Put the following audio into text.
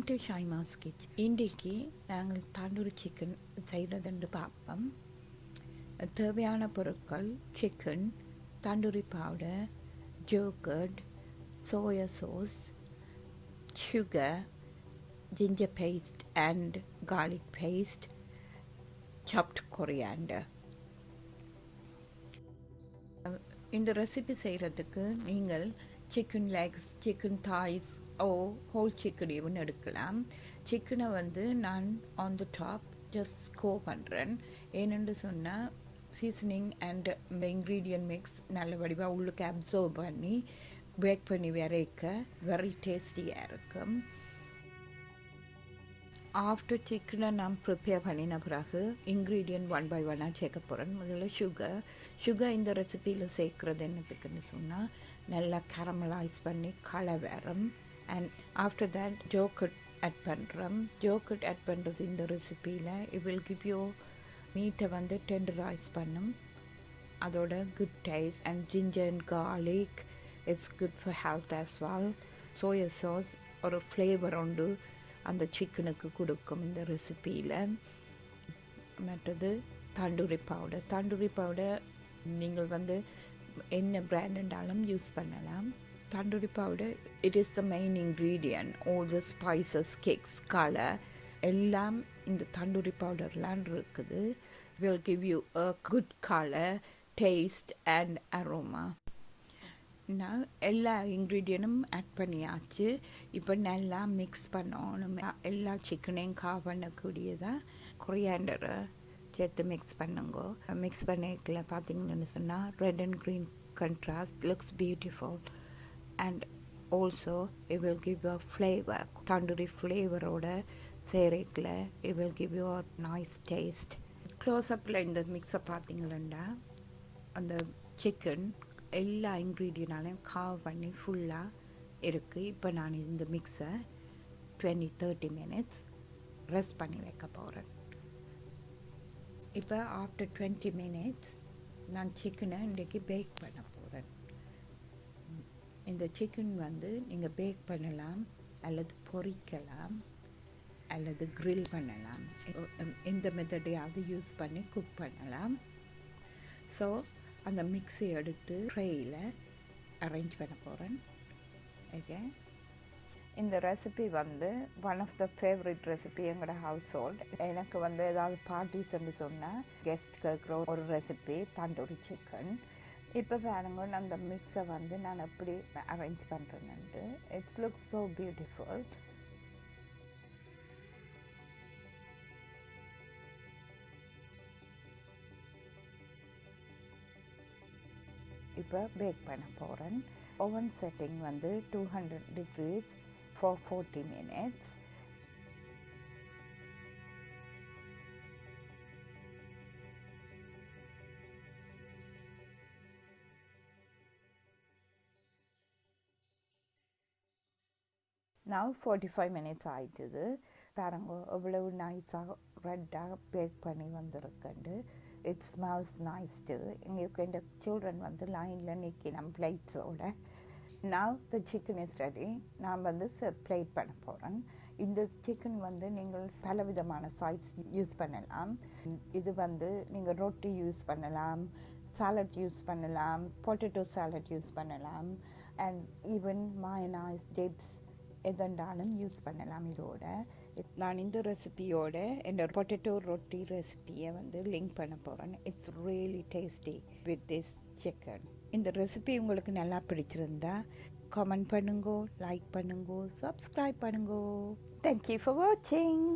Welcome to ஷைமாஸ் kitchen. இன்றைக்கு நாங்கள் tandoori chicken செய்கிறதுன்னு பார்ப்போம். தேவையான பொருட்கள்: chicken, tandoori powder, yogurt, soya sauce, sugar, ginger paste and garlic paste, chopped coriander. இந்த ரெசிபி செய்கிறதுக்கு நீங்கள் chicken legs, chicken thighs whole chicken even எடுக்கலாம். சிக்கனை நான் on the top just score பண்ணுறேன். ஏனென்று சொன்னால் சீசனிங் அண்ட் இன்க்ரீடியன்ட் மிக்ஸ் நல்ல வடிவாக உள்ளுக்கு அப்சர்வ் பண்ணி பேக் பண்ணி வரைக்க வெரி டேஸ்டியாக இருக்கும். ஆஃப்டர் சிக்கனை நான் ப்ரிப்பேர் பண்ணின பிறகு இன்க்ரீடியன்ட் ஒன் பை ஒன்னாக சேர்க்க போகிறேன். முதல்ல சுகர் இந்த ரெசிப்பியில் சேர்க்குறது என்னத்துக்குன்னு சொன்னால் நல்லா கேரமலைஸ் பண்ணி வரும். And after that yogurt add பண்ணுறோம். யோகர்ட் ஆட் பண்ணுறது இந்த ரெசிப்பியில் இட் வில் கிவ் யூ மீட்டை டெண்டரைஸ் பண்ணும். அதோட good taste. And ginger and garlic it's good for health as well. Soya sauce ஒரு ஃப்ளேவர் உண்டு அந்த சிக்கனுக்கு கொடுக்கும் இந்த ரெசிப்பியில். மற்றது தண்டூரி பவுடர் நீங்கள் என்ன பிராண்டாலும் யூஸ் பண்ணலாம். Tandoori powder it is the main ingredient. All the spices, cakes, colour எல்லாம் இந்த தண்டூரி பவுடர்லாம் இருக்குது. Will give you a good colour, taste and aroma. நான் எல்லா இன்க்ரீடியனும் ஆட் பண்ணியாச்சு. இப்போ நல்லா மிக்ஸ் பண்ணணும். எல்லா சிக்கனையும் பண்ணக்கூடியதாக கொரியாண்டரை சேர்த்து மிக்ஸ் பண்ணுங்க. மிக்ஸ் பண்ணிக்கல பார்த்தீங்கன்னு சொன்னால் red and green contrast looks beautiful. And also it will give you flavour. Tandoori ஃப்ளேவரோட சேரைக்கில் it will give you a nice taste. க்ளோஸ்அப்பில் இந்த மிக்ஸை பார்த்தீங்களா அந்த சிக்கன் எல்லா இன்க்ரீடியனாலையும் பண்ணி ஃபுல்லாக இருக்குது. இப்போ நான் இந்த மிக்ஸை 20-30 minutes ரெஸ்ட் பண்ணி வைக்க போகிறேன். இப்போ ஆஃப்டர் 20 minutes நான் சிக்கனை இன்றைக்கி பேக் பண்ண போகிறேன். இந்த சிக்கன் நீங்கள் பேக் பண்ணலாம், அல்லது பொரிக்கலாம், அல்லது க்ரில் பண்ணலாம். எந்த மெத்தடையாவது யூஸ் பண்ணி குக் பண்ணலாம். ஸோ அந்த மிக்ஸி எடுத்து ட்ரேயில் அரேஞ்ச் பண்ண போகிறேன். ஓகே, இந்த recipe one of the favourite recipe எங்களோட ஹவுஸ் ஹோல்ட். எனக்கு ஏதாவது பார்ட்டிஸ்ன்னு சொன்னால் கெஸ்ட் கேட்குற ஒரு ரெசிபி தண்டூரி சிக்கன். இப்போ பாருங்க அந்த மிக்ஸை நான் எப்படி அரேஞ்ச் பண்ணுறேன்ட்டு. It's looks so beautiful. இப்போ பேக் பண்ண போகிறேன். Oven setting 200 degrees for 40 minutes. Now 45 minutes ஆயிட்டுது. பாருங்க எவ்வளவு நைஸாக ரெட்டாக பேக் பண்ணி வந்திருக்குண்டு. It smells nice too. எங்களுக்கு இந்த சில்ட்ரன் லைனில் நிற்கணும் பிளேட்ஸோட. Now the chicken is ready. நான் பிளேட் பண்ண போகிறேன். இந்த சிக்கன் நீங்கள் பலவிதமான சைட்ஸ் யூஸ் பண்ணலாம். இது நீங்கள் ரொட்டி யூஸ் பண்ணலாம், சாலட் யூஸ் பண்ணலாம், பொட்டேட்டோ சாலட் யூஸ் பண்ணலாம், அண்ட் ஈவன் மயோனைஸ், டிப்ஸ் எதெண்டாலும் யூஸ் பண்ணலாம். இதோட நான் இந்த ரெசிபியோட என்னோட பொட்டேட்டோ ரொட்டி ரெசிபியை லிங்க் பண்ண போகிறேன். It's really tasty with this chicken. இந்த ரெசிபி உங்களுக்கு நல்லா பிடிச்சிருந்தா கமெண்ட் பண்ணுங்கோ, லைக் பண்ணுங்கோ, சப்ஸ்கிரைப் பண்ணுங்கோ. தேங்க்யூ ஃபார் வாட்சிங்.